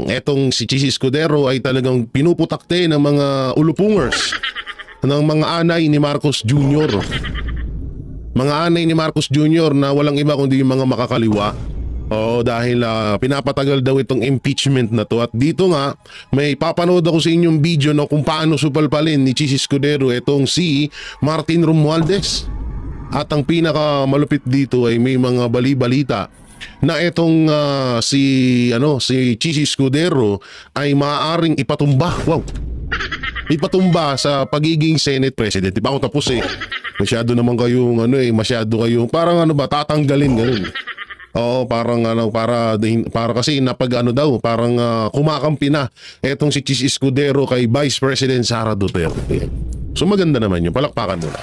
etong si Chis Escudero ay talagang pinuputakte ng mga ulupungers, ng mga anay ni Marcos Jr. Mga anay ni Marcos Jr. na walang iba kundi yung mga makakaliwa. Oo, dahil pinapatagal daw itong impeachment na to. At dito nga, may papanood ako sa inyong video na kung paano supalpalin ni Chis Escudero itong si Martin Romualdez. At ang pinakamalupit dito ay may mga bali-balita na itong si Chis Escudero ay maaaring ipatumba. Wow. Ipatumba sa pagiging Senate President. Di ba ako tapos eh. Masyado naman kayong masyado kayong parang tatanggalin ganun. Oo, parang para kasi parang kumakampi na etong si Chis Escudero kay Vice President Sara Duterte. So maganda naman yun, palakpakan mo na.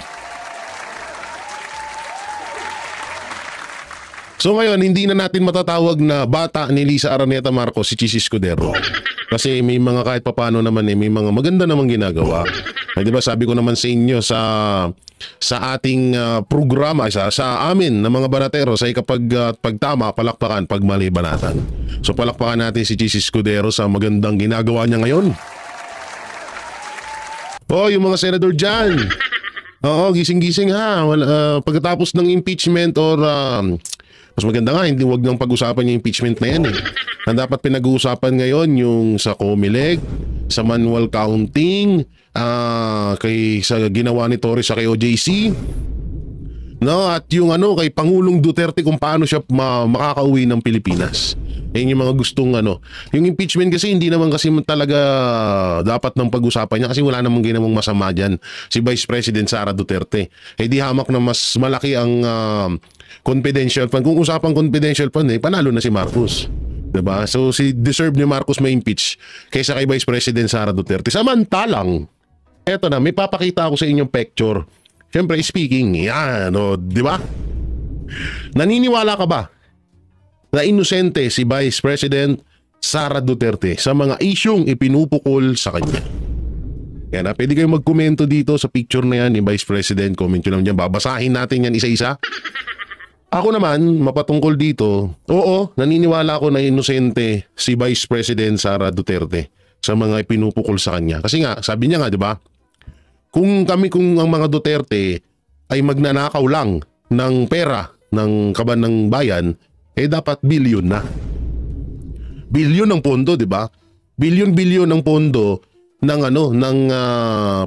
So ngayon, hindi na natin matatawag na bata ni Lisa Araneta Marcos si Chis Escudero. Kasi may mga kahit papano naman may mga maganda namang ginagawa. Ay, di ba sabi ko naman sa inyo sa ating programa, sa amin na mga banatero, sa pagtama, palakpakan, pag mali banatan. So palakpakan natin si Chis Escudero sa magandang ginagawa niya ngayon. Oh, yung mga senador dyan. Oo, gising-gising ha. Pagkatapos ng impeachment or mas maganda nga, hindi wag nang pag-usapan yung impeachment na yan eh. Ang dapat pinag-uusapan ngayon yung sa COMELEC, sa manual counting, sa ginawa ni Torres sa kay OJC, no, at yung kay Pangulong Duterte kung paano siya makakauwi ng Pilipinas. Yan yung mga gustong Yung impeachment kasi hindi naman kasi talaga dapat ng pag-usapan niya kasi wala namang ginawang masama dyan si Vice President Sara Duterte. Eh di hamak na mas malaki ang confidential fund. Kung usapang confidential fund panalo na si Marcos. Diba? So deserve ni Marcos may impeach kaysa kay Vice President Sara Duterte. Samantalang, eto na, may papakita ako sa inyong picture. Siyempre, speaking, di ba? Naniniwala ka ba na inosente si Vice President Sara Duterte sa mga isyong ipinupukol sa kanya? Yan pwede kayong magkomento dito sa picture na yan ni Vice President. Comment nyo lang dyan. Babasahin natin yan isa-isa. Ako naman, mapatungkol dito, oo, naniniwala ako na inosente si Vice President Sara Duterte sa mga ipinupukol sa kanya. Kasi nga, sabi niya nga, di ba? Kung ang mga Duterte ay magnanakaw lang ng pera ng kaban ng bayan, dapat bilyon na. Bilyon ng pondo, di ba? Bilyon ng pondo ng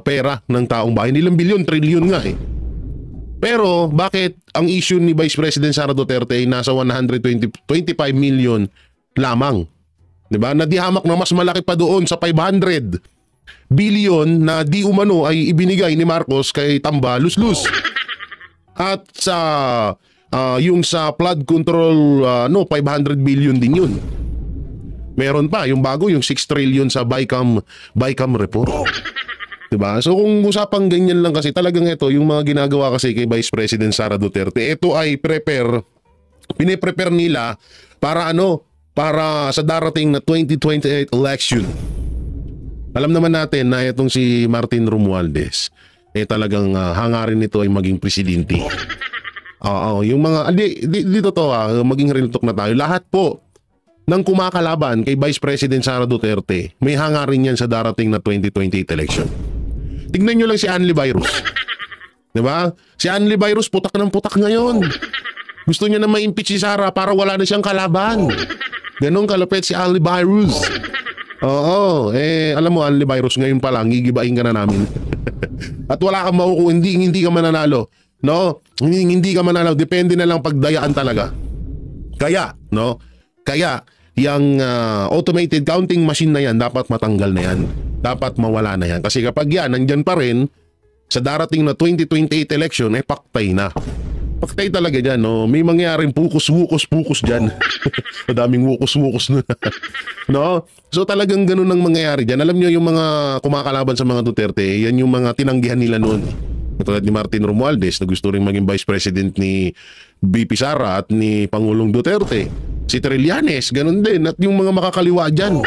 pera ng taong bayan. Ilang bilyon, trilyon nga eh. Pero bakit ang issue ni Vice President Sara Duterte ay nasa 125 million lamang? 'Di ba? Nadihamak na mas malaki pa doon sa 500 billion na di umano ay ibinigay ni Marcos kay Tamba Luslus. At sa yung sa flood control 500 billion din 'yun. Meron pa yung bago yung 6 trillion sa BICAM report. Diba? So kung usapang ganyan lang kasi talagang ito, yung mga ginagawa kasi kay Vice President Sara Duterte, ito ay pine-prepare nila para para sa darating na 2028 election. Alam naman natin na itong si Martin Romualdez, talagang hangarin nito ay maging presidente. Oo, yung mga, dito to maging real talk na tayo. Lahat po ng kumakalaban kay Vice President Sara Duterte, may hangarin yan sa darating na 2028 election. Tignan nyo lang si Anli Virus. Diba? Si Anli Virus putak ng putak ngayon. Gusto niya na ma-impeach si Sara para wala na siyang kalaban. Ganon kalapit si Anli Virus. Oo, alam mo Anli Virus ngayon pa lang, gigibain ka na namin. At wala kang makukuha, hindi ka mananalo. No? Hindi ka mananalo, depende na lang pagdayaan talaga. Kaya, yung automated counting machine na yan, dapat matanggal na yan. Dapat mawala na yan. Kasi kapag yan, nandyan pa rin, sa darating na 2028 election, paktay na. Paktay talaga dyan, no? May mangyaring pukus-wukus dyan. Madaming wukus-wukus nun. No? So talagang ganun ang mangyayari dyan. Alam nyo yung mga kumakalaban sa mga Duterte, yan yung mga tinanggihan nila noon. Katulad ni Martin Romualdez na gusto rin maging Vice President ni BP Sara at ni Pangulong Duterte. Si Trillanes, ganun din. At yung mga makakaliwa dyan.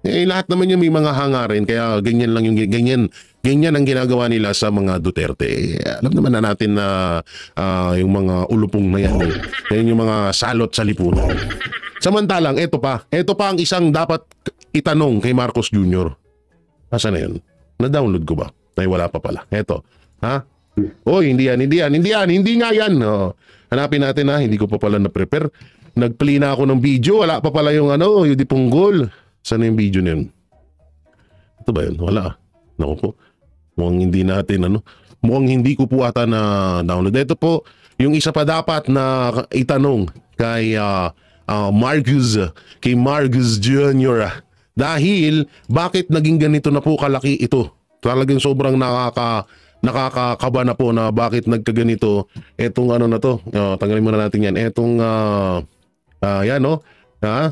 Lahat naman yung may mga hangarin. Kaya ganyan lang yung ganyan ang ginagawa nila sa mga Duterte. Alam naman na natin na yung mga ulupong na yan. Yan yung mga salot sa lipunan. Samantalang, ito pa ang isang dapat itanong kay Marcos Jr. Asa na yun? Na-download ko ba? Ay, wala pa pala. Ito. Ha? Oy, hindi nga yan. Oh. Hanapin natin ha, hindi ko pa pala na-prepare. Nag-play na ako ng video, wala pa pala yung yung dipunggol. Saan yung video na yun? Ito ba yun? Wala. Naku po. Mukhang hindi natin mukhang hindi ko po ata na download. Ito po, yung isa pa dapat na itanong kay Marcos Jr. Dahil bakit naging ganito na po kalaki ito? Talagang sobrang nakakakaba na po na bakit nagkaganito etong na to. Tanggalin muna natin yan. Etong yan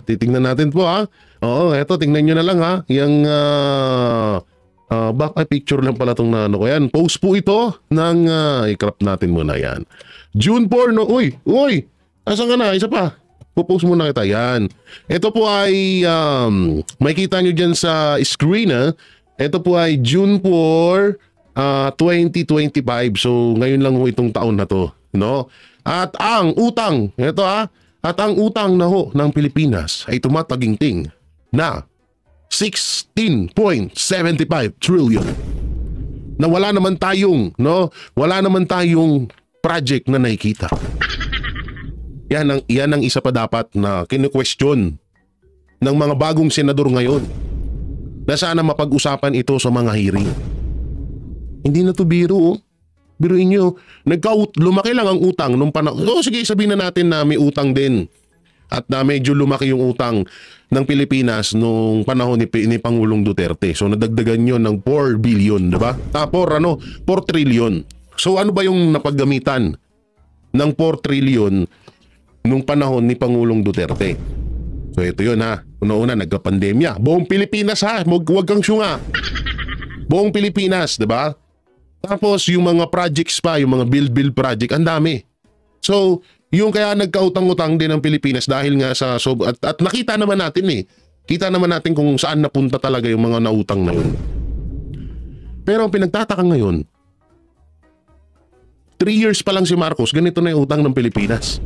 titingnan natin po ha. Oo, eto tingnan nyo na lang ha. Yung picture lang pala itong ko yan. Post po ito ng i-crop natin muna yan. June 4 Uy! Asan ka na? Isa pa. Pupost muna kita. Yan. Ito po ay makikita nyo dyan sa screen ha. Ito po ay June 4 2025. So ngayon lang ho itong taon na to, no? At ang utang, at ang utang na ho ng Pilipinas ay tumataginting na 16.75 trillion. Na wala naman tayong project na nakikita. Yan ang isa pa dapat na kinu-question ng mga bagong senador ngayon. Na sana mapag-usapan ito sa mga hearing. Hindi na to biro. Biruin nyo, lumaki lang ang utang nung panahon. Sige, sabihin na natin na may utang din. At na medyo lumaki yung utang ng Pilipinas nung panahon ni Pangulong Duterte. So nadagdagan yun ng 4 billion, diba? 4 trillion. So ano ba yung napaggamitan ng 4 trillion nung panahon ni Pangulong Duterte? So ito yun ha. Una-una, nagka-pandemya. Buong Pilipinas ha. Huwag kang syunga. Buong Pilipinas, diba? Tapos yung mga projects pa, yung mga build project, ang dami. So, yung kaya nagkautang-utang din ang Pilipinas dahil nga sa at nakita naman natin Kita naman natin kung saan napunta talaga yung mga nautang na yun. Pero ang pinagtataka ngayon, 3 years pa lang si Marcos, ganito na yung utang ng Pilipinas.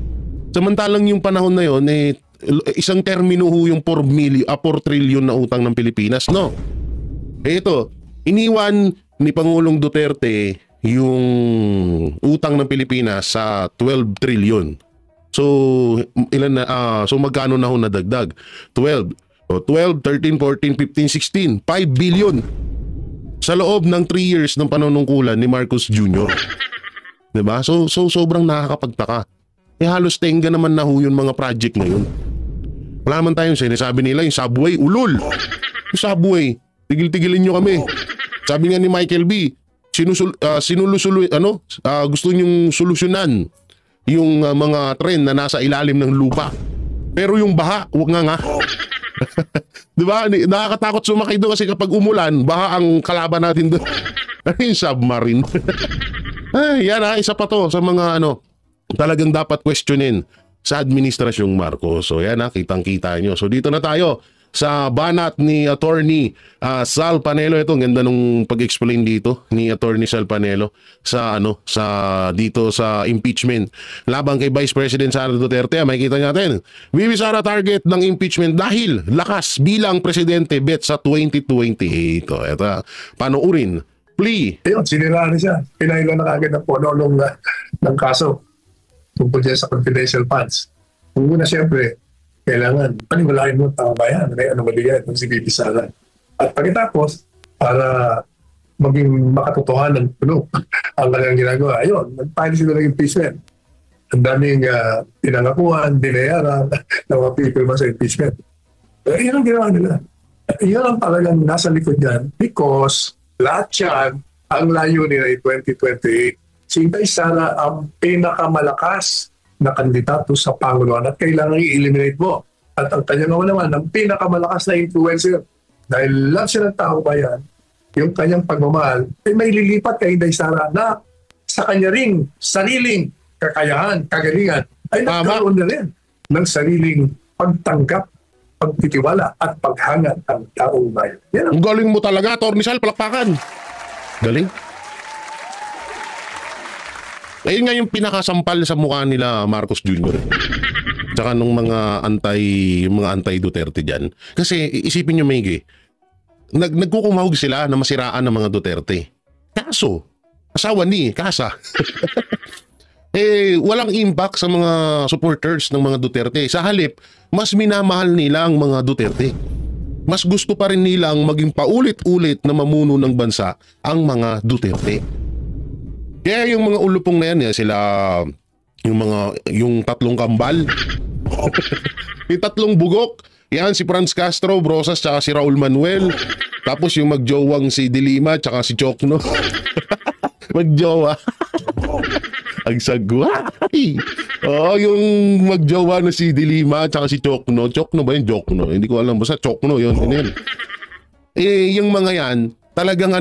Samantalang yung panahon na yun, isang termino yung 4 trillion na utang ng Pilipinas, no? Ito, iniwan ni Pangulong Duterte yung utang ng Pilipinas sa 12 trillion. So, so magkano na ho nadagdag? 12, 13, 14, 15, 16, 5 billion. Sa loob ng 3 years ng panunungkulan ni Marcos Jr. Diba? So sobrang nakakapagtaka. Halos tenga naman na ho yung mga project na yun. Wala naman tayong sinasabi nila yung subway, ulol. Yung subway, tigil-tigilin nyo kami. Sabi nga ni Michael B, gusto nyong solusyonan yung mga tren na nasa ilalim ng lupa. Pero yung baha, huwag nga. Diba? Nakakatakot sumakay doon kasi kapag umulan, baha ang kalaban natin doon. Yung submarine. Yan isa pa to sa mga talagang dapat questionin sa administrasyong Marcos. So yan kitang-kita nyo. So dito na tayo sa banat ni Attorney Sal Panelo. Ito, ang ganda nung pag-explain dito ni Attorney Sal Panelo sa dito sa impeachment laban kay Vice President Sara Duterte. Makikita natin, Bibi Sara target ng impeachment dahil lakas bilang presidente bet sa 2028. Ito, panoorin. Plea. Ayun, siniraan siya. Pinahilo na kagad ng pono ng kaso tungkol dyan sa confidential funds. Kung muna siyempre, kailangan paniwalain mo tama ba yan? Ano ba yan kung si Bibi Sara? At pagkatapos, para maging makatotohanan ang kanyang ginagawa. Ayun, nag-file sila ng impeachment. Ang daming pinangakuhan, binayaran ng mga people sa impeachment. Yan ang ginawa nila. Yan ang talagang nasa likod yan because lahat yan, ang layunin ay 2028. Si Inday Sara ang pinakamalakas na kandidato sa Panguluan at kailangan i-eliminate mo. At ang kanyang naman, ang pinakamalakas na influencer. Dahil lahat siya ng tao bayan, yung kanyang pagmamahal, ay may lilipat kay Inday Sara na sa kanya ring sariling kakayahan, kagalingan, ay nagkaroon na rin ng sariling pagtanggap, pagtitiwala at paghangad ang taong bayan. Yan ang galing mo talaga, Atty. Sal, palakpakan. Galing. Ayun nga yung pinakasampal sa mukha nila Marcos Jr. tsaka nung mga anti-Duterte dyan. Kasi isipin nyo, Maigi, nagkukumahog sila na masiraan ng mga Duterte. Kaso, asawa ni Kasa. Walang impact sa mga supporters ng mga Duterte. Sa halip, mas minamahal nila ang mga Duterte. Mas gusto pa rin nilang maging paulit-ulit na mamuno ng bansa ang mga Duterte. Kaya yung mga ulupong na yan, sila, yung tatlong kambal, yung tatlong bugok, yan si Franz Castro, Brosas, tsaka si Raul Manuel. Tapos yung magjowang si Dilima, tsaka si Chocno. Magjowa. Ang sagwa. Oo, yung magjowa na si Dilima, tsaka si Chocno. Chocno ba yun? Chocno. Hindi ko alam. Basta Chocno yun. Yung mga yan, talagang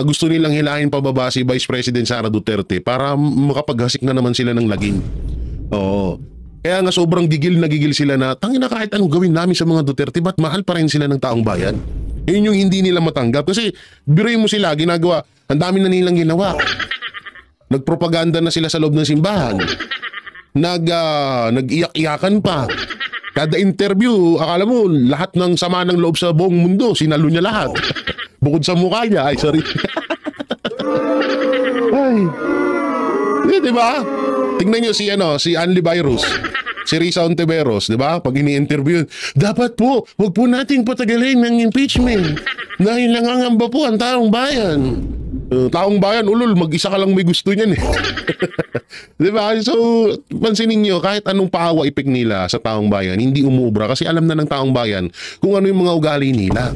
gusto nilang hilahin pababa si Vice President Sara Duterte para makapaghasik na naman sila ng lagim. Oo. Kaya nga sobrang gigil sila na tangina kahit anong gawin namin sa mga Duterte, ba't mahal pa rin sila ng taong bayan? Yun yung hindi nila matanggap. Kasi biruin mo sila, ginagawa, ang dami na nilang ginawa. Nagpropaganda na sila sa loob ng simbahan. Nag-iyak-iyakan pa. Kada interview, akala mo, lahat ng sama ng loob sa buong mundo, sinalo niya lahat. Bukod sa mukha niya, ay sorry. Ay. Di ba? Tingnan niyo si Anli Virus, si Risa Ontiveros, di ba? Pag ini-interview, dapat po, wag po nating patagalin ng impeachment. Dahil nangangamba po ang taong bayan. Taong bayan, ulol, mag-isa ka lang may gusto niyan eh. Di ba? So, pansinin niyo, kahit anong paawa ipik nila sa taong bayan, hindi umuubra kasi alam na ng taong bayan kung ano yung mga ugali nila.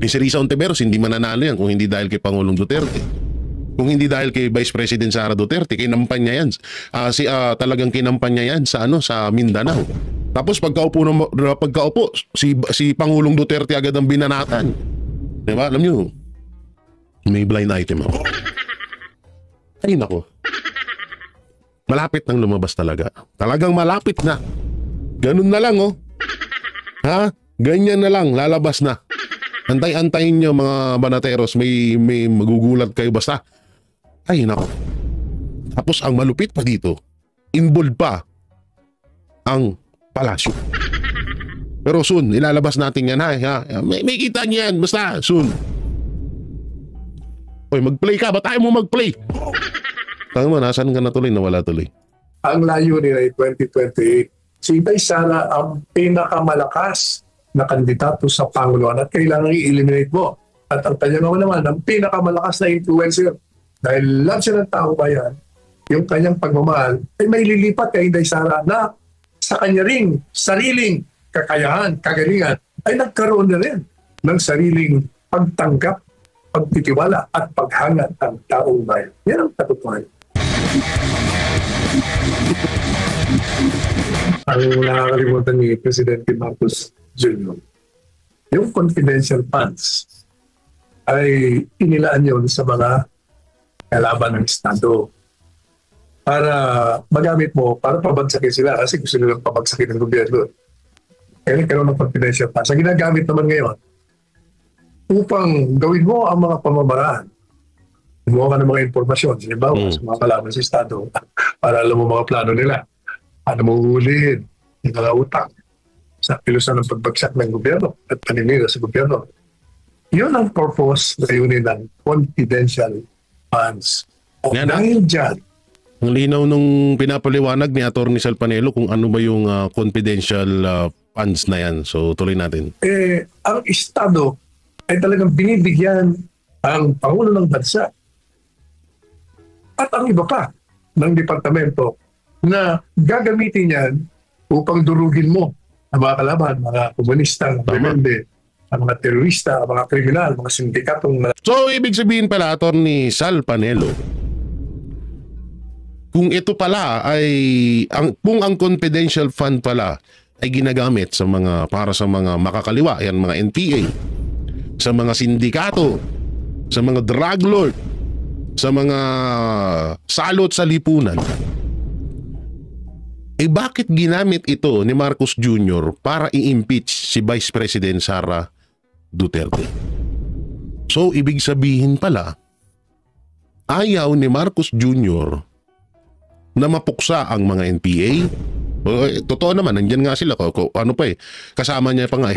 Si Risa Ontiveros, hindi mananalo yan kung hindi dahil kay Pangulong Duterte. Kung hindi dahil kay Vice President Sara Duterte, kinampanya yan. Talagang kinampanya yan sa Mindanao. Tapos pagkaupo si Pangulong Duterte agad ang binanatan. Di ba? Alam nyo, may blind item ako. Ay nako. Malapit nang lumabas talaga. Talagang malapit na. Ganun na lang oh. Ha? Ganyan na lang, lalabas na. Antay-antayin nyo mga banateros, may magugulat kayo basta. Ay nako. Tapos ang malupit pa dito, involved pa ang palasyo. Pero soon, ilalabas natin yan ha. May kita niyan, basta soon. Oy, mag-play ka, ba't ayaw mo mag-play? Tanga mo, nasan ka na tuloy? Nawala tuloy. Ang layunin ay 2028. Si Inday Sara ang pinakamalakas na kandidato sa Panguloan at kailangan i-eliminate mo. At ang kanya naman ang pinakamalakas na influencer. Dahil love siya ng taong bayan, yung kanyang pagmamahal ay may lilipat kay Inday Sara na sa kanya ring sariling kakayahan, kagalingan ay nagkaroon na rin ng sariling pagtanggap, pagtitiwala at paghangad ng taong bayan. Yan ang katotohanan. Ang nakakalimutan ni Presidente Marcos Jr., yung confidential funds ay inilaan yun sa mga kalaban ng Estado para magamit mo, para pabagsakin sila kasi gusto nilang pabagsakin ng gobyerno. Kaya nagkaroon ng confidential funds. Ang ginagamit naman ngayon upang gawin mo ang mga pamamaraan. Gumawa ka ng mga informasyon, halimbawa sa mga kalaban sa Estado para alam mo mga plano nila. Paano mo uhulihin yung mga utang sa pilusan ng pagbagsak ng gobyerno at paninira sa gobyerno. Yun ang purpose na yun ng confidential funds. O dahil dyan, ang linaw nung pinapaliwanag ni Atty. Salpanelo kung ano ba yung confidential funds na yan. So tuloy natin. Ang Estado ay talagang binibigyan ang Pangulo ng Bansa at ang iba pa ng departamento na gagamitin yan upang durugin mo ang mga kalaban, mga komunista, mga rebelde, ang mga terorista, mga kriminal, mga sindikatong... So, ibig sabihin pala, Atty. Salpanelo, kung ito pala ay, kung ang confidential fund pala ay ginagamit para sa mga makakaliwa, yan mga NPA, sa mga sindikato, sa mga drug lord, sa mga salot sa lipunan, bakit ginamit ito ni Marcos Jr. para i-impeach si Vice President Sara Duterte? So, ibig sabihin pala, ayaw ni Marcos Jr. na mapuksa ang mga NPA, Totoo naman, nandyan nga sila. Ano pa kasama niya pa nga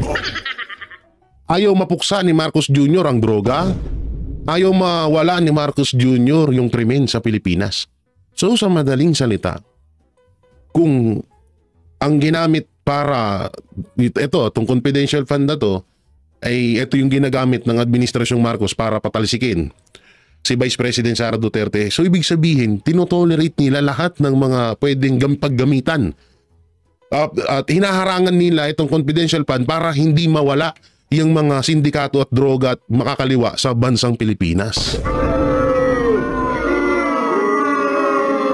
Ayaw mapuksa ni Marcos Jr. ang droga. Ayaw mawala ni Marcos Jr. yung krimen sa Pilipinas. So sa madaling salita, kung ang ginamit para itong confidential fund na to, ay ito yung ginagamit ng Administrasyong Marcos para patalsikin si Vice President Sara Duterte. So ibig sabihin, tinotolerate nila lahat ng mga pwedeng paggamitan. At hinaharangan nila itong confidential fund para hindi mawala yung mga sindikato at droga at makakaliwa sa bansang Pilipinas.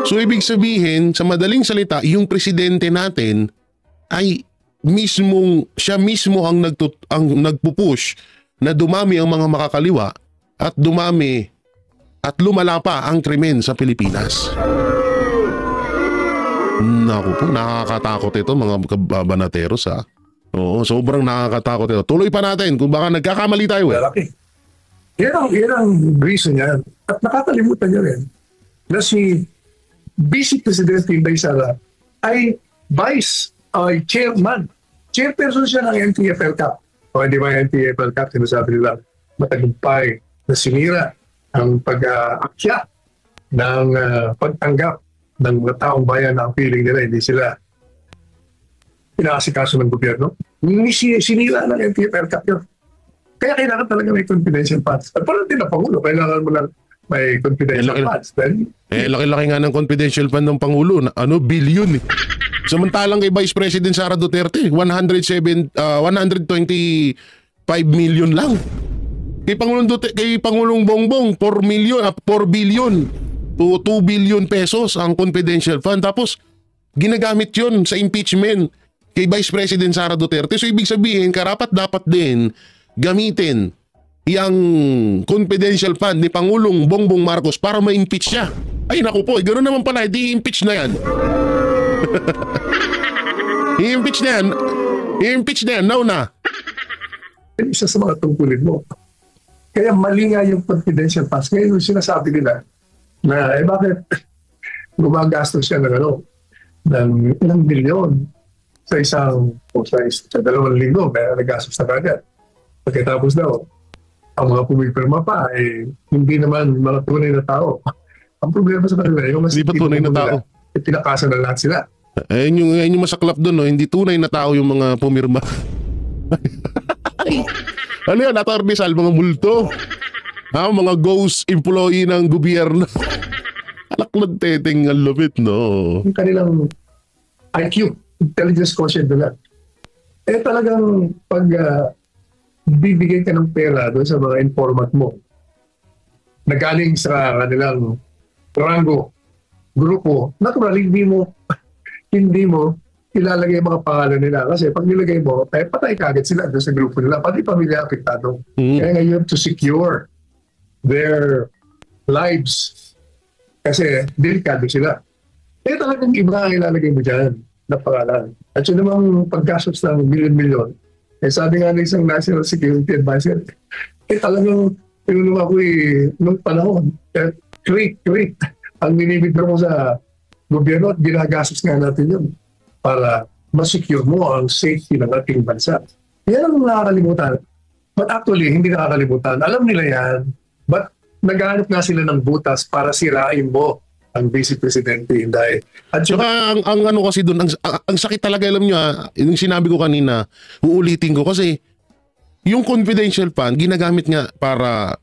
So ibig sabihin, sa madaling salita, yung presidente natin ay siya mismo ang nagpupush na dumami ang mga makakaliwa at dumami at lumala pa ang krimen sa Pilipinas. Naku po, nakakatakot ito mga kabanateros ha. Oo, sobrang nakakatakot ito. Tuloy pa natin kung baka nagkakamali tayo Malaki. Yan ang reason yan. At nakakalimutan niya rin na si Vice Presidente Inday Sara ay chairperson siya ng NTFL Cup. O hindi ba yung NTFL Cup, sinasabi nila matagumpay na sinira ang pag-aakyat ng pagtanggap ng mga taong bayan na ang feeling nila hindi sila inaasikaso ng gobyerno. Sinira ng NTFL Cup yun. Kaya kailangan talaga may confidential funds. At parang din na Pangulo, kailangan mo lang may confidential funds. Laki-laki nga ng confidential fund ng Pangulo. Billion eh. Samantalang kay Vice President Sara Duterte, 125 million lang. Kay Pangulong Bongbong, 4 billion to 2 billion pesos ang confidential fund. Tapos, ginagamit yun sa impeachment kay Vice President Sara Duterte. So, ibig sabihin, dapat din gamitin yung confidential fund ni Pangulong Bongbong Marcos para ma-impeach siya. Ay, naku po, ganoon naman pala, i-impeach na yan. I-impeach na yan, now na. Isa sa mga tungkulin mo. Kaya mali nga yung confidential funds. Ngayon yung sinasabi nila na bakit gumagastos siya ng ilang milyon sa 2 linggo, may nagastos na kagad. Pagkatapos daw, ang mga pumipirma pa hindi naman mga tunay na tao. Ang problema sa kanila, yung mas hindi pa tunay na tao. Tinakasan na lahat sila. Ayun yung masaklap doon, hindi tunay na tao yung mga pumirma. Ano yan, natarbisal, mga multo. Mga ghost employee ng gobyerno. Alaklad teteng, ang lupit, no? Yung kanilang IQ, intelligence quotient nila. Talagang pag bibigyan ka ng pera doon sa mga informant mo na galing sa kanilang rango, grupo, naturally hindi mo ilalagay yung mga pangalan nila. Kasi pag nilagay mo, patay kagad sila doon sa grupo nila. Pati pamilya apektado. Kaya nga you have to secure their lives. Kasi delikado sila. Talagang iba ang ilalagay mo dyan na pangalan. At yun namang paggastos ng milyon-milyon, sabi nga ng isang National Security Advisor, talagang pinulong ako nung panahon, create ang minibigro mo sa gobyerno at ginagastos nga natin yun para masecure mo ang safety ng ating bansa. Yan ang nakakalimutan. But actually, hindi nakakalimutan. Alam nila yan, but naghahanap nga sila ng butas para sirain mo ang Vice Presidente Inday. At saka ang ano kasi doon, ang sakit talaga, alam nyo yung sinabi ko kanina, uulitin ko kasi yung confidential fund ginagamit nga para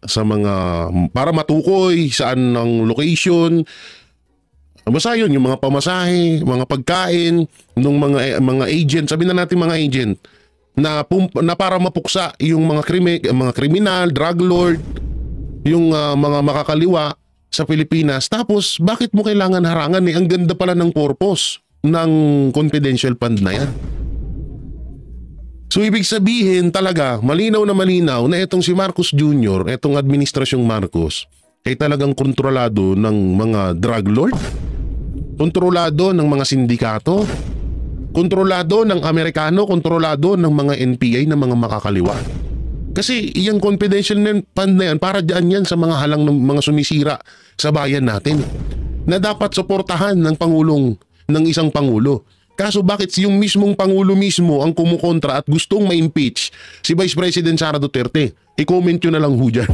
matukoy saan ang location. Basta yun, yung mga pamasahe, mga pagkain ng mga agent, sabi na natin mga agent na para mapuksa yung mga kriminal, drug lord, yung mga makakaliwa sa Pilipinas. Tapos, bakit mo kailangan harangan Ang ganda pala ng purpose ng confidential fund na yan. So, ibig sabihin talaga, malinaw na itong si Marcos Jr., itong Administrasyong Marcos, ay talagang kontrolado ng mga drug lord, kontrolado ng mga sindikato, kontrolado ng Amerikano, kontrolado ng mga NPA na mga makakaliwa. Kasi yung confidential fund na yan, para dyan yan sa mga halang ng mga sumisira sa bayan natin na dapat suportahan ng isang Pangulo. Kaso bakit yung mismong Pangulo mismo ang kumukontra at gustong ma-impeach si Vice President Sara Duterte? I-comment nyo na lang ho dyan.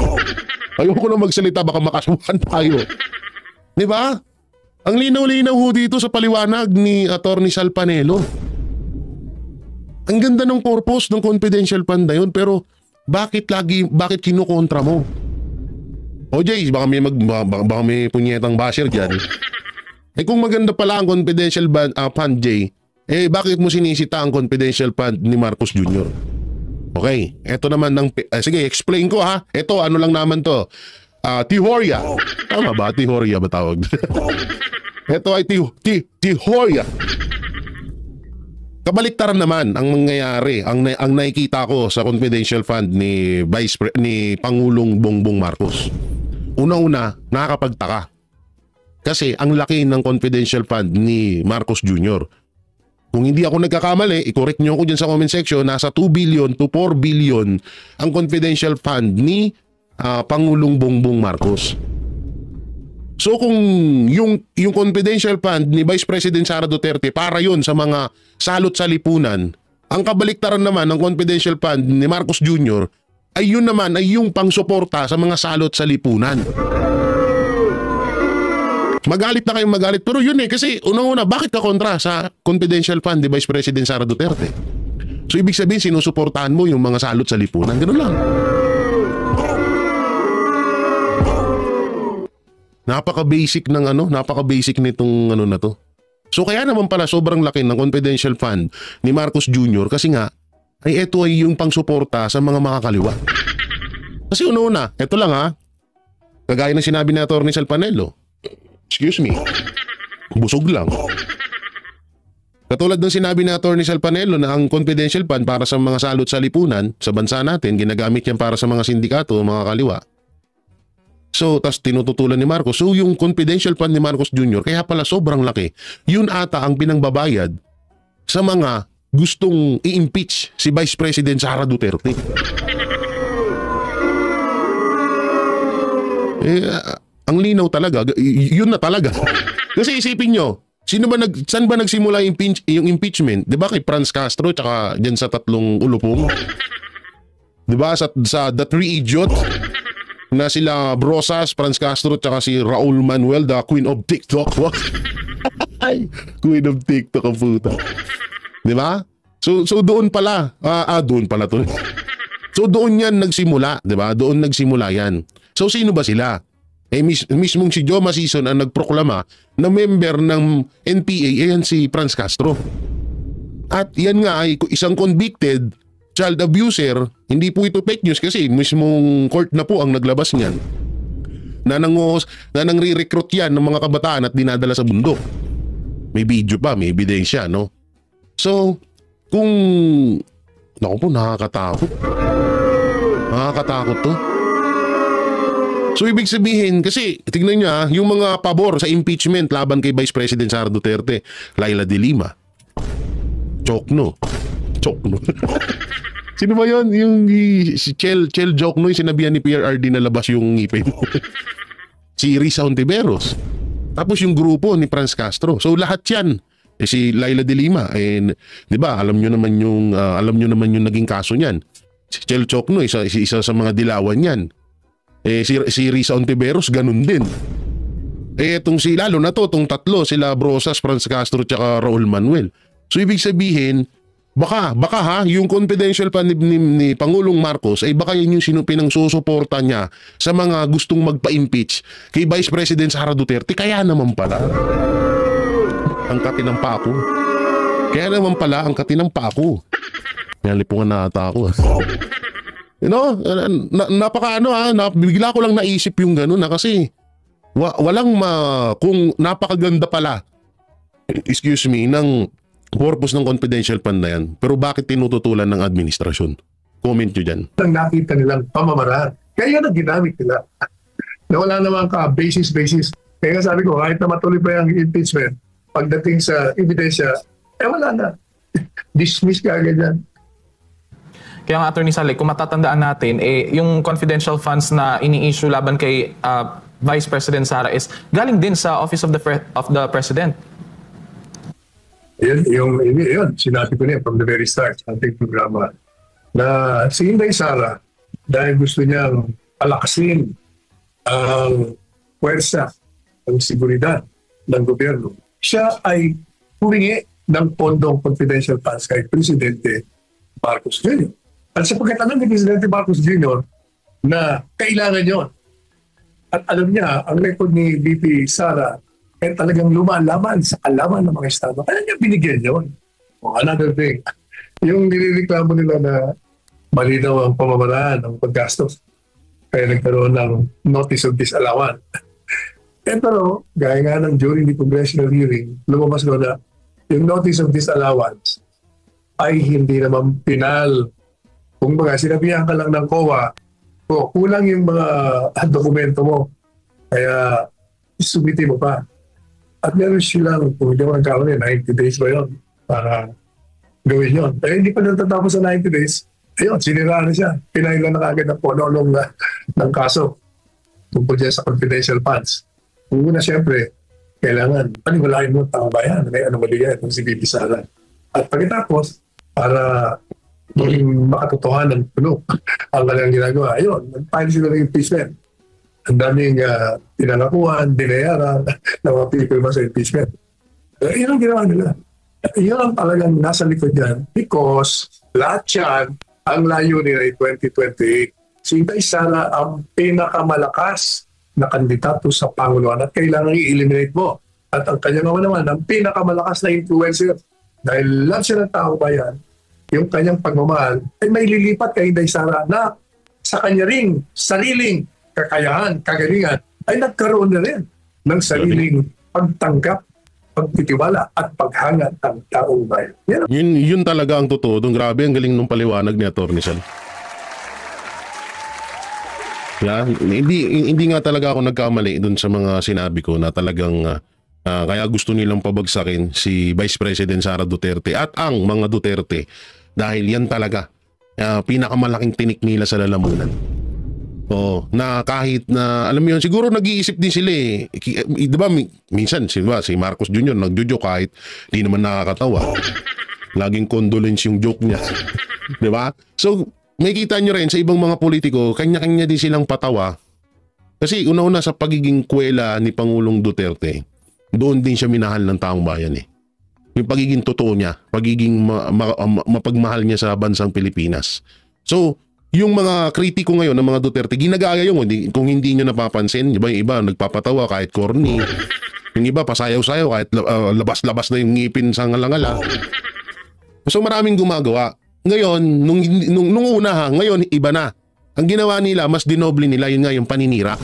Ayoko na magsalita, baka makasuhan tayo. Di ba? Ang linaw-linaw ho dito sa paliwanag ni Atty. Sal Panelo. Ang ganda ng purpose ng confidential fund na yun, pero bakit kinukontra mo? O Jay, baka may punyetang basher dyan. Eh kung maganda pala ang confidential fund, Jay, bakit mo sinisita ang confidential fund ni Marcos Jr.? Okay, eto naman sige, explain ko ha. Eto, ano lang naman to? Tihoria. Tama ba? Tihoria ba tawag? Eto ay Tihoria. Kabaliktaran naman ang mangyayari, ang nakikita ko sa confidential fund ni Pangulong Bongbong Marcos. Una-una, nakakapagtaka. Kasi ang laki ng confidential fund ni Marcos Jr. Kung hindi ako nagkakamali, i-correct nyo ako dyan sa comment section, nasa 2 billion to 4 billion ang confidential fund ni Pangulong Bongbong Marcos. So kung yung confidential fund ni Vice President Sara Duterte para yon sa mga salot sa lipunan, ang kabaliktaran naman ng confidential fund ni Marcos Jr. ay yun naman ay yung pangsuporta sa mga salot sa lipunan. Magalit na kayong magalit. Pero yun kasi unang-una, bakit ka kontra sa confidential fund ni Vice President Sara Duterte? So ibig sabihin, sinusuportahan mo yung mga salot sa lipunan. Ganun lang. Napaka-basic nitong na to. So kaya naman pala sobrang laki ng confidential fund ni Marcos Jr. kasi nga, ay ito ay yung pangsuporta sa mga makakaliwa. Kasi una-una, ito lang ha, kagaya ng sinabi ni Atty. Sal Panelo, excuse me, busog lang. Katulad ng sinabi ni Atty. Sal Panelo na ang confidential fund para sa mga salot sa lipunan sa bansa natin, ginagamit yan para sa mga sindikato, mga kaliwa. So, tas tinututulan ni Marcos. So, yung confidential fund ni Marcos Jr., kaya pala sobrang laki. Yun ata ang pinangbabayad sa mga gustong i-impeach si Vice President Sara Duterte. Ang linaw talaga, yun na talaga. Kasi isipin nyo, saan ba nagsimula yung impeachment? Di ba kay Franz Castro tsaka dyan sa tatlong ulupong? Di ba sa The Three Idiots na sila Brosas, Franz Castro tsaka si Raul Manuel, the Queen of TikTok. Queen of TikTok ang puta. Di ba? So doon pala, doon pala to. So doon yan nagsimula, di ba? Doon nagsimula yan. So sino ba sila? Mismong si Joe Masison ang nagproklama na member ng NPA, yan si Franz Castro. At yan nga ay isang convicted child abuser. Hindi po ito fake news kasi mismong court na po ang naglabas niyan. Na nangre-recruit yan ng mga kabataan at dinadala sa bundok. May video pa, may ebidensya, no? So, kung... Naku po, nakakatakot. Nakakatakot to. So ibig sabihin, kasi tingnan nyo yung mga pabor sa impeachment laban kay Vice President Sara Duterte, Laila de Lima, Chokno. Sino ba yun? Yung si Chel Chokno, yung sinabihan ni PRRD na labas yung ngipin. Si Risa Ontiveros. Tapos yung grupo ni Franz Castro. So lahat yan. Si Laila de Lima, di ba, alam nyo naman yung naging kaso niyan. Si Chel Chokno, isa sa mga dilawan yan. Si Risa Ontiveros, ganun din. Itong lalo na to, itong tatlo, sila Brosas, Franz Castro, tsaka Raul Manuel. So, ibig sabihin, baka yung confidential fund ni Pangulong Marcos, baka yun yung pinangsusuporta niya sa mga gustong magpa-impeach kay Vice President Sara Duterte. Kaya naman pala, ang katinang pako. Nalipungan na ata ako. You know, bigla ko lang naisip yung gano'n kasi kung napakaganda pala, excuse me, ng purpose ng confidential fund na yan, pero bakit tinututulan ng administrasyon? Comment nyo dyan. Ang nakita nilang pamamaraan. Kaya yun ang ginamit nila. Na wala naman basis. Kaya sabi ko, kahit na matuloy pa yung impeachment, pagdating sa ebidensya, wala na. Dismiss ka agad yan. Kaya nga, Atty. Sal, kung matatandaan natin, yung confidential funds na ini-issue laban kay Vice President Sara is galing din sa Office of the President. Yun, sinabi ko niya from the very start sa ating programa na si Inday Sara, dahil gusto niyang palakasin ang puwersa, ang seguridad ng gobyerno, siya ay humingi ng pondong confidential funds kay Presidente Marcos Jr. At sapagkat alam ni Presidente Marcos Jr. na kailangan yon. At alam niya, ang record ni VP Sara ay talagang lumalaman sa alaman ng mga estado. Kaya niya binigyan yun. Another thing, yung nilireklamo nila na mali daw ang pamamaraan ng paggastos. Kaya nagkaroon ng notice of disallowance. Pero, gaya nga ng during the congressional hearing, lumabas ko na yung notice of disallowance ay hindi naman pinal. Kung baga, sinabihan ka lang ng COA, kulang yung mga dokumento mo. Kaya, isubiti mo pa. At meron silang, kung hindi mo nagkakaroon 90 days ba yun para gawin yun. Eh, hindi pa natatapos sa 90 days. Ayun, siniraan na siya. Pinailan na kagad ng ponolong ng kaso tungkol dyan sa confidential funds. Kung una, siyempre, kailangan paniwalain mo ang bayan. May anomaly yan kung si VP Sara. At pagkatapos, para maging makatotohanan puno ang kanilang ginagawa. Ayun, nag-file sila ng impeachment. Ang daming tinalakuan, dinayaran ng mga people sa impeachment. Yun ang ginawa nila. Yun ang talagang nasa likod yan because lahat yan, ang layunin ay 2028. Si Inday Sara ang pinakamalakas na kandidato sa Panguluan at kailangan i-eliminate mo. At ang kanya naman, ang pinakamalakas na influencer dahil lahat siya ng tao bayan, yung kanyang pagmamahal ay may lilipat kay Inday Sara na sa kanya ring sariling kakayahan, kagalingan, ay nagkaroon na rin ng sariling pagtanggap, pagtitiwala at paghangad ng taong bayan. Yun talaga ang totoo. Doon grabe ang galing nung paliwanag ni Atty. Sal. Yeah, hindi nga talaga ako nagkamali doon sa mga sinabi ko na talagang kaya gusto nilang pabagsakin si Vice President Sara Duterte at ang mga Duterte dahil yan talaga pinakamalaking tinik nila sa lalamunan. Oh, na kahit na alam mo yun, siguro nag-iisip din sila eh. Di ba minsan si Marcos Jr. nagjo-joke kahit di naman nakakatawa. Laging condolence yung joke niya. Di ba? So, makikita nyo rin sa ibang mga politiko, kanya-kanya din silang patawa. Kasi una-una sa pagiging kwela ni Pangulong Duterte, doon din siya minahal ng taong bayan eh. Yung pagiging totoo niya, pagiging mapagmahal niya sa bansang Pilipinas. So, yung mga kritiko ngayon ng mga Duterte, ginagaya yung kung hindi nyo napapansin, yung iba nagpapatawa kahit corny, yung iba pasayaw-sayaw kahit labas-labas na yung ngipin sa ngalangala. So maraming gumagawa. Ngayon, nung una ngayon iba na. Ang ginawa nila, mas dinoble nila, yun nga yung paninira.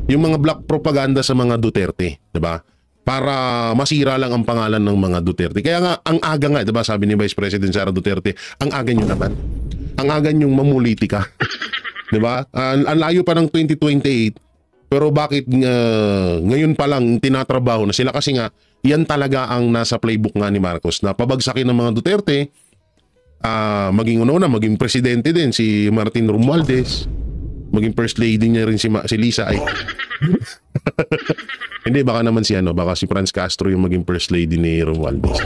Yung mga black propaganda sa mga Duterte, diba? Para masira lang ang pangalan ng mga Duterte. Kaya nga, ang aga nga, diba, sabi ni Vice President Sara Duterte, ang aga nyo naman. Ang aga nyong mamulitika. Diba? Ang layo pa ng 2028, pero bakit ngayon pa lang tinatrabaho na sila? Kasi nga, yan talaga ang nasa playbook nga ni Marcos, na pabagsakin ng mga Duterte, maging maging presidente din si Martin Romualdez, maging first lady niya rin si Lisa ay hindi, baka naman baka si Franz Castro yung maging first lady ni Romualdez.